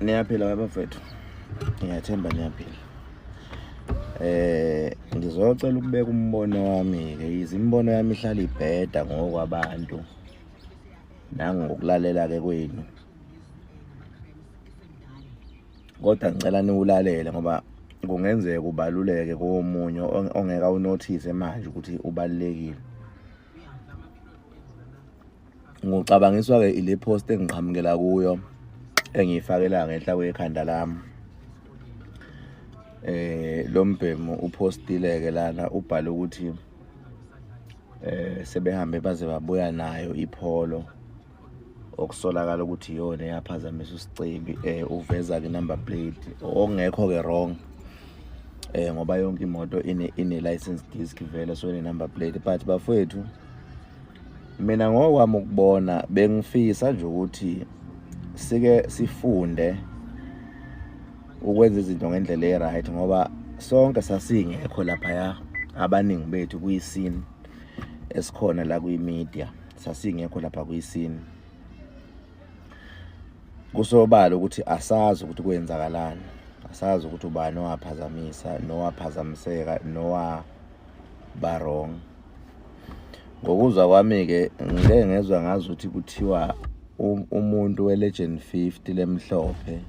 Niyaphila bafethu. Ngiyathemba niyaphila. Ngizocela ukubeka umbono wami ke izimbono yami ihlala ibheda ngokwabantu nangokulalela ke kwenu. Kodwa ngicela niwulalele ngoba kungenzeka ubaluleke komunye ongeka unotice manje ukuthi ubalekile. Ngocabangiswa ke ile post engiqhamukela kuyo engiyifakela ngehla kwekhanda lami. Lo mbhemu upostile ke lana ubhala ukuthi sebehambe baze babuya nayo iPolo okusolakala ukuthi iyona eyaphazamisa usicimbi uveza ke number plate ongekho ke wrong ngoba yonke imoto ine license disc vele so ine number plate but bafowethu mina ngokwami ukubona bengifisa nje ukuthi sike sifunde ukwenza izinto ngendlela eright ngoba sonke sasingekho lapha abaningi bethu kuyisini esikhona la kwimedia sasingekho lapha kuyisini kusobala ukuthi asazi ukuthi kwenzakalani asazi ukuthi ubani owaphazamisa nowaphazamiseka nowa wrong. Ngokuzwa kwami ke ngeke ngezwe ngazi ukuthi kuthiwa umuntu welegend 50 lemhlophe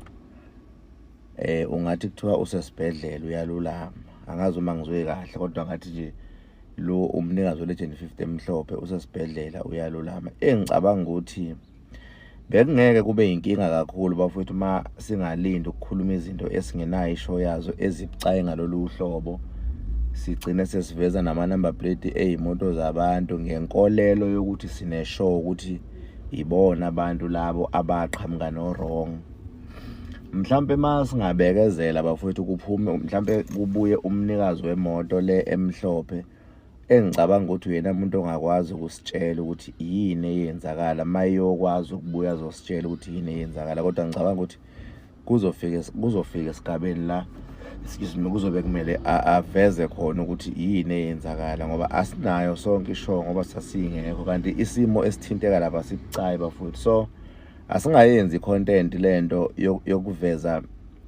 ungathi kuthiwa usesibhedlela uyalulama angazi uma ngizwe kahle kodwa ngathi nje lo umnikazi welegend 50 emhlophe usesibhedlela uyalulama. Engicabanga ukuthi bekungeke kube inkinga kakhulu bafowethu uma singalinda ukukhuluma izinto esingenayo isho yazo ezibucayi ngalolu hlobo sigcine sesiveza nama number plate ezimoto zabantu ngenkolelo yokuthi sine show ukuthi ibona abantu labo abaqhamuka no wrong. Mhlambe masingabekezela bafowethu kuphume mhlambe kubuye umnikazi wemoto le emhlophe engicabanga ukuthi uyena umuntu ongakwazi ukusitshela ukuthi yini eyenzakala mayokwazi ukubuya azositshela ukuthi yini eyenzakala kodwa ngicabanga ukuthi kuzofika esigabeni la kuzobe kumele aveze khona ukuthi yini eyenzakala ngoba asinayo sonke isho ngoba sasingekho kanti isimo esithinteka lapha sibucayi bafowethu. So asingayenzi content lento yokuveza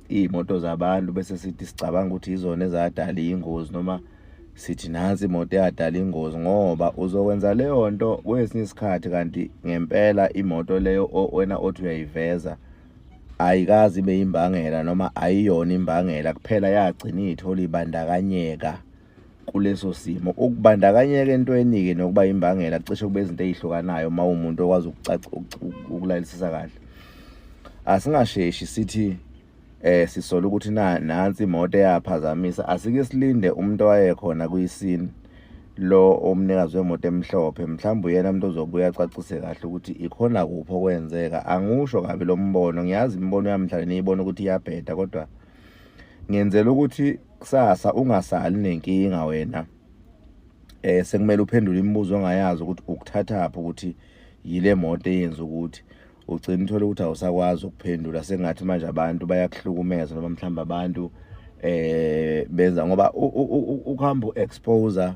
izimoto zabantu bese sithi sicabanga ukuthi izona ezadala ingozi noma sithi nansi imoto eyadala ingozi ngoba uzokwenza leyo nto kwesinye isikhathi kanti ngempela imoto leyo wena othi uyayiveza ayikazi ibe imbangela noma ayiyona imbangela kuphela yagcina ithola ibandakanyeka kuleso simo. Ukubandakanyeka entweni ke nokuba imbangela cishe kube izinto ezihlukanayo uma umuntu okwazi ukulalelisisa kahle. Asingasheshi sithi sisola ukuthi nansi imoto eyaphazamisa asike silinde umuntu owayekhona kuyisini lo omnikazi wemoto emhlophe mhlawumbe uyena umuntu ozobuya acacise kahle ukuthi ikhona kupho kwenzeka. Angisho kabi lo mbono ngiyazi imbono yami mhlawumbe niyibona ukuthi iyabheda kodwa ngenzela ukuthi kusasa ungasali nenkinga wena sekumele uphendule imibuzo ongayazi ukuthi ukuthathapha ukuthi yile moto eyenza ukuthi ugcina uthola ukuthi awusakwazi ukuphendula sengathi manje abantu bayakuhlukumeza noma mhlawumbe abantu benza ngoba ukuhamba uexposer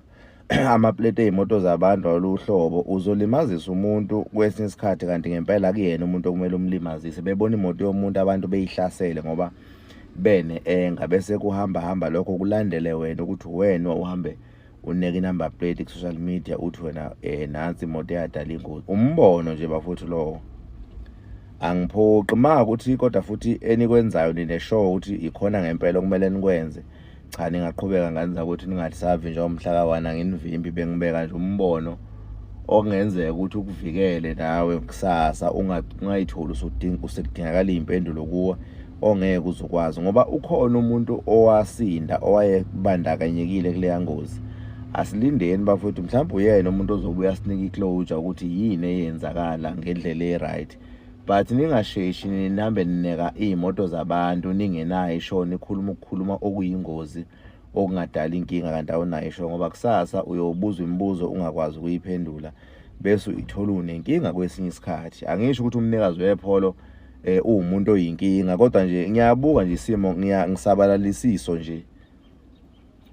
amaplate ezimoto zabantu aluhlobo uzolimazisa umuntu kwesinye isikhathi kanti ngempela kuyena umuntu okumele umlimazise bebona imoto yomuntu abantu beyihlasele ngoba bene bese kuhamba lokho kulandele wena ukuthi wena uhambe uneke number plate ku social media uthi wena nansi imoto eyadala ingozi. Umbono nje bafuthu lo angiphoqi ukuthi kodwa futhi enikwenzayo nine show ukuthi ikhona ngempela kumele nikwenze cha ningaqhubeka nganza ukuthi ningathi savi nje umhla ka1 nginivimbi bengibeka nje umbono okungenzeka ukuthi ukuvikele nawe kusasa ungayitholi usekudingakala impendulo kuwe ongeke uzokwazi ngoba ukhona umuntu owasinda owayebandakanyekile kule ngozi. Asilindeni bafowethu mhlawumbe uyena umuntu ozobuya sinika iclosure ukuthi yini eyenzakala ngendlela eright but ningasheshi nihambe nineka izimoto zabantu ningenayo isho ukukhuluma okuyingozi okungadala inkinga kanti awunayo isho ngoba kusasa uyobuza imibuzo ungakwazi ukuyiphendula bese uyithola unenkinga kwesinye isikhathi. Angisho ukuthi umnikazi wePolo umuntu oyinkinga kodwa nje ngiyabuka nje isimo ngisabalalisisa nje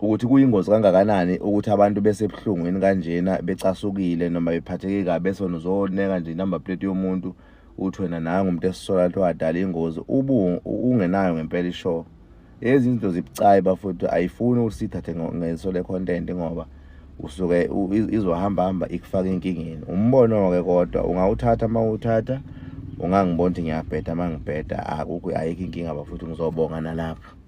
ukuthi kuyingozi kangakanani ukuthi abantu bese ebuhlungweni kanjena becasukile noma bephatheke kabi bese uzoneka nje number plate yomuntu uthi wena nawe ngumuntu esisola ukuthi wadala ingozi ungenayo ngempela ishow. Izinto zibucayi bafuthu ayifuni ukuthi sithathe ngeso le content ngoba usuke izohamba ikufaka inkingeni. Umbono-ke kodwa ungawuthatha mawuthatha, ungangibona ukuthi ngiyabheda mangibheda, ayikho inkinga bafuthu, ngizobonga nalapho.